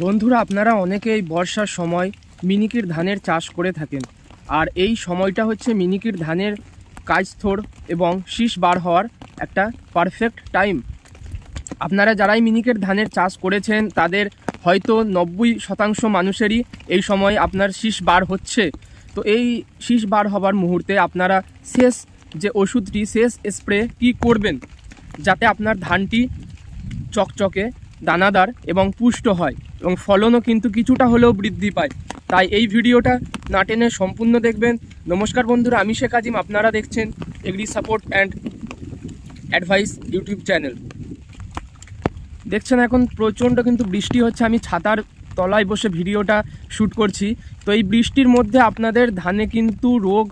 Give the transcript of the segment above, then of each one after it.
বন্ধুরা, আপনারা অনেকেই বর্ষার সময় মিনিকির ধানের চাষ করে থাকেন। আর এই সময়টা হচ্ছে মিনিকির ধানের কাজস্থর এবং শীষ বার হওয়ার একটা পারফেক্ট টাইম। আপনারা যারাই মিনিকের ধানের চাষ করেছেন তাদের হয়তো 90% মানুষেরই এই সময় আপনার শীষ বার হচ্ছে। তো এই শীষ বার হবার মুহূর্তে আপনারা শেষ যে ওষুধটি, শেষ স্প্রে কি করবেন যাতে আপনার ধানটি চকচকে, দানাদার এবং পুষ্ট হয় এবং ফলনও কিন্তু কিছুটা হলেও বৃদ্ধি পায়। তাই এই ভিডিওটা না টেনে সম্পূর্ণ দেখবেন। নমস্কার বন্ধুরা, আমি শেখ আজিম, আপনারা দেখছেন agri support and advice YouTube channel. দেখছেন এখন প্রচণ্ড কিন্তু বৃষ্টি হচ্ছে, আমি ছাতার তলায় বসে ভিডিওটা শ্যুট করছি। তো এই বৃষ্টির মধ্যে আপনাদের ধানে কিন্তু রোগ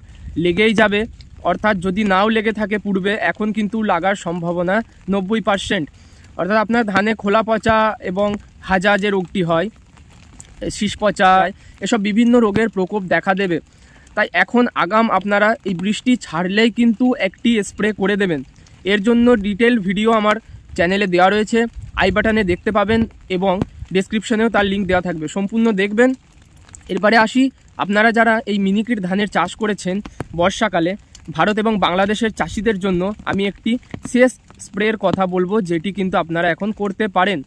লেগেই যাবে, অর্থাৎ যদি নাও লেগে থাকে পূর্বে, এখন কিন্তু লাগার সম্ভাবনা 90%। অর্থাৎ আপনার ধানে খোলা পচা এবং হাজা যে রোগটি হয়, শীষ পচা, এসব বিভিন্ন রোগের প্রকোপ দেখা দেবে। তাই এখন আগাম আপনারা এই বৃষ্টি ছাড়লেই কিন্তু একটি স্প্রে করে দেবেন। এর জন্য ডিটেল ভিডিও আমার চ্যানেলে দেওয়া রয়েছে, আই বাটনে দেখতে পাবেন এবং ডেসক্রিপশনেও তার লিঙ্ক দেওয়া থাকবে, সম্পূর্ণ দেখবেন। এরপরে আসি, আপনারা যারা এই মিনিকির ধানের চাষ করেছেন বর্ষাকালে, ভারত এবং বাংলাদেশের চাষিদের জন্য আমি একটি শেষ স্প্রের কথা বলবো, যেটি কিন্তু আপনারা এখন করতে পারেন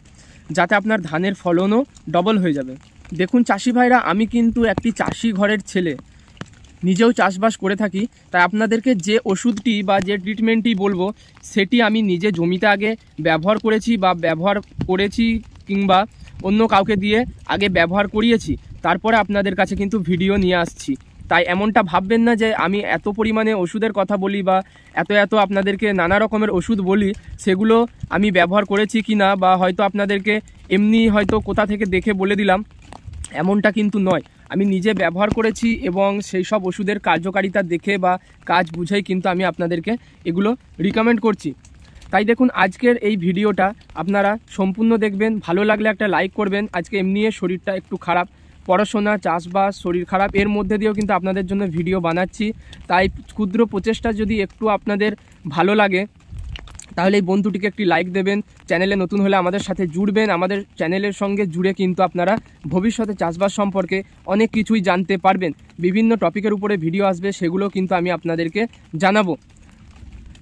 যাতে আপনার ধানের ফলনও ডবল হয়ে যাবে। দেখুন চাষি ভাইরা, আমি কিন্তু একটি চাষি ঘরের ছেলে, নিজেও চাষবাস করে থাকি। তাই আপনাদেরকে যে ওষুধটি বা যে ট্রিটমেন্টটি বলবো সেটি আমি নিজে জমিতে আগে ব্যবহার করেছি বা ব্যবহার করেছি, কিংবা অন্য কাউকে দিয়ে আগে ব্যবহার করিয়েছি, তারপরে আপনাদের কাছে কিন্তু ভিডিও নিয়ে আসছি। তাই এমনটা ভাববেন না যে আমি এত পরিমাণে ওষুধের কথা বলি বা এত আপনাদেরকে নানা রকমের ওষুধ বলি, সেগুলো আমি ব্যবহার করেছি কি না, বা হয়তো আপনাদেরকে এমনি হয়তো কোথা থেকে দেখে বলে দিলাম, এমনটা কিন্তু নয়। আমি নিজে ব্যবহার করেছি এবং সেই সব ওষুধের কার্যকারিতা দেখে বা কাজ বুঝেই কিন্তু আমি আপনাদেরকে এগুলো রিকমেন্ড করছি। তাই দেখুন আজকের এই ভিডিওটা আপনারা সম্পূর্ণ দেখবেন, ভালো লাগলে একটা লাইক করবেন। আজকে এমনি শরীরটা একটু খারাপ, পড়াশোনা, চাষবাস, শরীর খারাপ, এর মধ্যে দিয়েও কিন্তু আপনাদের জন্য ভিডিও বানাচ্ছি। তাই ক্ষুদ্র প্রচেষ্টা যদি একটু আপনাদের ভালো লাগে তাহলে এই বন্ধুটিকে একটি লাইক দেবেন। চ্যানেলে নতুন হলে আমাদের সাথে জুড়বেন। আমাদের চ্যানেলের সঙ্গে জুড়ে কিন্তু আপনারা ভবিষ্যতে চাষবাস সম্পর্কে অনেক কিছুই জানতে পারবেন। বিভিন্ন টপিকের উপরে ভিডিও আসবে, সেগুলো কিন্তু আমি আপনাদেরকে জানাবো।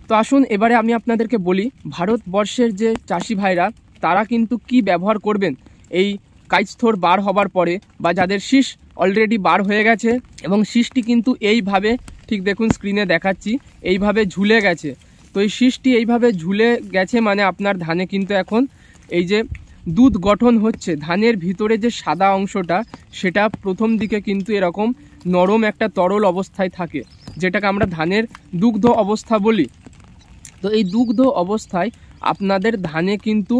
তো আসুন এবারে আমি আপনাদেরকে বলি, ভারতবর্ষের যে চাষি ভাইরা তারা কিন্তু কি ব্যবহার করবেন এই কাজস্থর বার হবার পরে, বা যাদের শীষ অলরেডি বার হয়ে গেছে এবং শীষটি কিন্তু এইভাবে, ঠিক দেখুন স্ক্রিনে দেখাচ্ছি, এইভাবে ঝুলে গেছে। তো এই শীষটি এইভাবে ঝুলে গেছে মানে আপনার ধানে কিন্তু এখন এই যে দুধ গঠন হচ্ছে, ধানের ভিতরে যে সাদা অংশটা, সেটা প্রথম দিকে কিন্তু এরকম নরম একটা তরল অবস্থায় থাকে, যেটাকে আমরা ধানের দুগ্ধ অবস্থা বলি। তো এই দুগ্ধ অবস্থায় আপনাদের ধানে কিন্তু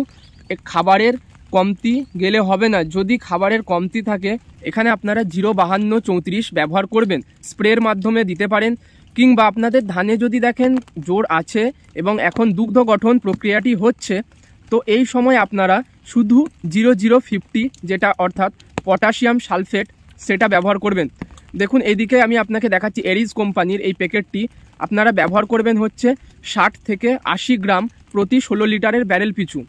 খাবারের কমতি গেলে হবে না। যদি খাবারের কমতি থাকে, এখানে আপনারা 05234 ব্যবহার করবেন, স্প্রের মাধ্যমে দিতে পারেন। কিংবা আপনাদের ধানে যদি দেখেন জোর আছে এবং এখন দুগ্ধ গঠন প্রক্রিয়াটি হচ্ছে, তো এই সময় আপনারা শুধু 0050, যেটা অর্থাৎ পটাশিয়াম সালফেট, সেটা ব্যবহার করবেন। দেখুন এইদিকে আমি আপনাকে দেখাচ্ছি এরিজ কোম্পানির এই প্যাকেটটি, আপনারা ব্যবহার করবেন হচ্ছে 60 থেকে 80 গ্রাম প্রতি 16 লিটারের ব্যারেল পিছু।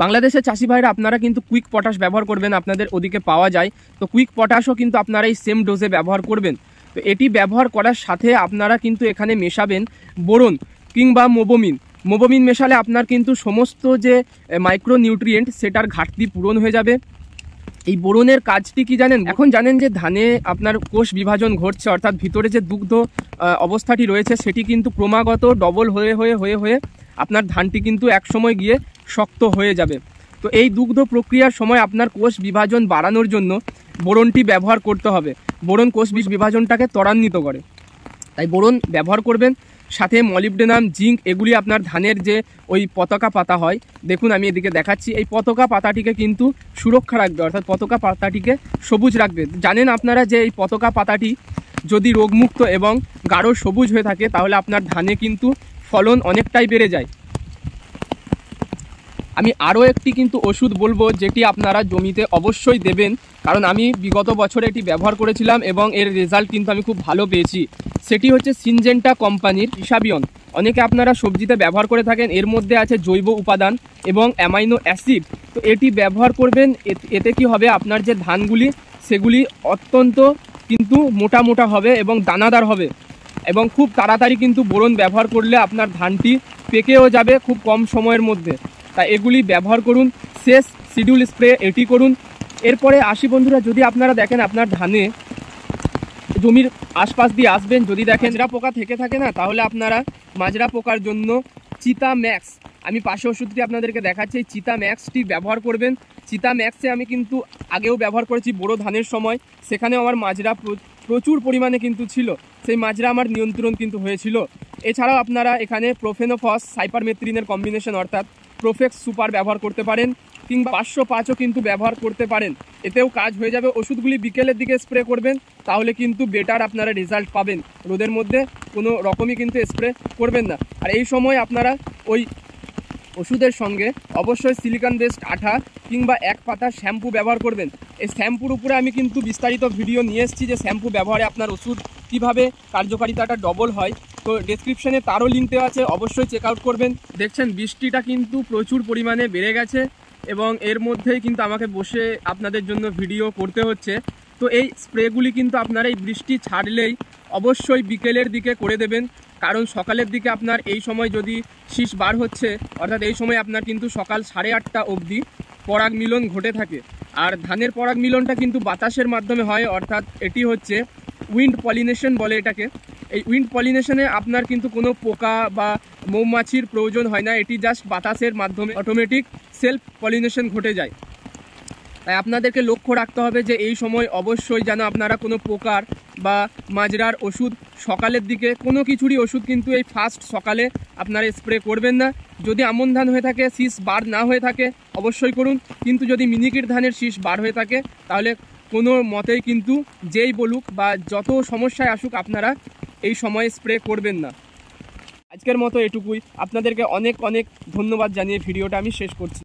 বাংলাদেশের চাষি ভাইরা আপনারা কিন্তু কুইক পটাশ ব্যবহার করবেন, আপনাদের ওদিকে পাওয়া যায়। তো কুইক পটাশও কিন্তু আপনারা এই সেম ডোজে ব্যবহার করবেন। তো এটি ব্যবহার করার সাথে আপনারা কিন্তু এখানে মেশাবেন বোরন কিংবা মোবোমিন মেশালে আপনার কিন্তু সমস্ত যে মাইক্রো নিউট্রিয়েন্ট, সেটার ঘাটতি পূরণ হয়ে যাবে। এই বোরনের কাজটি কি জানেন? এখন জানেন যে ধানে আপনার কোষ বিভাজন ঘটছে, অর্থাৎ ভিতরে যে দুগ্ধ অবস্থাটি রয়েছে সেটি কিন্তু ক্রমাগত ডবল হয়ে আপনার ধানটি কিন্তু এক সময় গিয়ে শক্ত হয়ে যাবে। তো এই দুগ্ধ প্রক্রিয়ার সময় আপনার কোষ বিভাজন বাড়ানোর জন্য বোরনটি ব্যবহার করতে হবে। বোরন কোষ বিভাজনটাকে ত্বরান্বিত করে, তাই বোরন ব্যবহার করবেন। সাথে মলিবডেনাম, জিঙ্ক, এগুলি আপনার ধানের যে ওই পতাকা পাতা হয়, দেখুন আমি এদিকে দেখাচ্ছি, এই পতাকা পাতাটিকে কিন্তু সুরক্ষা রাখবে, অর্থাৎ পতাকা পাতাটিকে সবুজ রাখবে। জানেন আপনারা যে এই পতাকা পাতাটি যদি রোগমুক্ত এবং গাঢ় সবুজ হয়ে থাকে, তাহলে আপনার ধানে কিন্তু ফলন অনেকটাই বেড়ে যায়। আমি আরও একটি কিন্তু ওষুধ বলবো, যেটি আপনারা জমিতে অবশ্যই দেবেন, কারণ আমি বিগত বছরে এটি ব্যবহার করেছিলাম এবং এর রেজাল্ট কিন্তু আমি খুব ভালো পেয়েছি। সেটি হচ্ছে সিনজেন্টা কোম্পানির ইসাবিয়ন। অনেকে আপনারা সবজিতে ব্যবহার করে থাকেন। এর মধ্যে আছে জৈব উপাদান এবং অ্যামাইনো অ্যাসিড। তো এটি ব্যবহার করবেন। এতে কি হবে, আপনার যে ধানগুলি সেগুলি অত্যন্ত কিন্তু মোটা মোটা হবে এবং দানাদার হবে, এবং খুব তাড়াতাড়ি কিন্তু বোরন ব্যবহার করলে আপনার ধানটি পেকেও যাবে খুব কম সময়ের মধ্যে। তাই এগুলি ব্যবহার করুন। শেষ শিডিউল স্প্রে এটি করুন। এরপরে আসি বন্ধুরা, যদি আপনারা দেখেন আপনার ধানে জমির আশপাশ দিয়ে আসবেন, যদি দেখেন মাজরা পোকা থেকে থাকে না, তাহলে আপনারা মাজরা পোকার জন্য চিতা ম্যাক্স, আমি পাশে ওষুধটি আপনাদেরকে দেখাচ্ছি, এই চিতা ম্যাক্সটি ব্যবহার করবেন। চিতা ম্যাক্সে আমি কিন্তু আগেও ব্যবহার করেছি বোরো ধানের সময়, সেখানেও আমার মাজরা প্রচুর পরিমাণে কিন্তু ছিল, সেই মাজরা আমার নিয়ন্ত্রণ কিন্তু হয়েছিল। এছাড়াও আপনারা এখানে প্রোফেনোফস সাইপারমেথ্রিনের কম্বিনেশন অর্থাৎ প্রোফেক্স সুপার ব্যবহার করতে পারেন, কিংবা 505ও কিন্তু ব্যবহার করতে পারেন, এতেও কাজ হয়ে যাবে। ওষুধগুলি বিকেলের দিকে স্প্রে করবেন, তাহলে কিন্তু বেটার আপনারা রেজাল্ট পাবেন। রোদের মধ্যে কোনো রকমই কিন্তু স্প্রে করবেন না। আর এই সময় আপনারা ওই ওষুধের সঙ্গে অবশ্যই সিলিকন বেসড আঠা কিংবা এক পাতা শ্যাম্পু ব্যবহার করবেন। এই শ্যাম্পুর উপরে আমি কিন্তু বিস্তারিত ভিডিও নিয়ে এসেছি, যে শ্যাম্পু ব্যবহারে আপনার ওষুধ কীভাবে কার্যকারিতাটা ডবল হয়। তো ডেসক্রিপশনে তারও লিঙ্ক দেওয়া আছে, অবশ্যই চেক আউট করবেন। দেখছেন বৃষ্টিটা কিন্তু প্রচুর পরিমাণে বেড়ে গেছে, এবং এর মধ্যেই কিন্তু আমাকে বসে আপনাদের জন্য ভিডিও করতে হচ্ছে। তো এই স্প্রেগুলি কিন্তু আপনারা এই বৃষ্টি ছাড়লেই অবশ্যই বিকেলের দিকে করে দেবেন, কারণ সকালের দিকে আপনার এই সময় যদি শীষ বার হচ্ছে, অর্থাৎ এই সময় আপনার কিন্তু সকাল 8:30 অবধি পরাগ মিলন ঘটে থাকে। আর ধানের পরাগ মিলনটা কিন্তু বাতাসের মাধ্যমে হয়, অর্থাৎ এটি হচ্ছে উইন্ড পলিনেশন বলে এটাকে। এই উইন্ড পলিনেশনে আপনার কিন্তু কোনো পোকা বা মৌমাছির প্রয়োজন হয় না, এটি জাস্ট বাতাসের মাধ্যমে অটোমেটিক সেলফ পলিনেশন ঘটে যায়। তাই আপনাদেরকে লক্ষ্য রাখতে হবে যে এই সময় অবশ্যই যেন আপনারা কোনো পোকার বা মাজরার ওষুধ সকালের দিকে, কোনো কিছুরই ওষুধ কিন্তু এই ফার্স্ট সকালে আপনারা স্প্রে করবেন না। যদি আমন ধান হয়ে থাকে, শীষ বার না হয়ে থাকে, অবশ্যই করুন। কিন্তু যদি মিনিকিট ধানের শীষ বার হয়ে থাকে, তাহলে কোনো মতেই কিন্তু যেই বলুক বা যত সমস্যায় আসুক, আপনারা এই সময়ে স্প্রে করবেন না। আজকের মতো এটুকুই। আপনাদেরকে অনেক অনেক ধন্যবাদ জানিয়ে ভিডিওটা আমি শেষ করছি।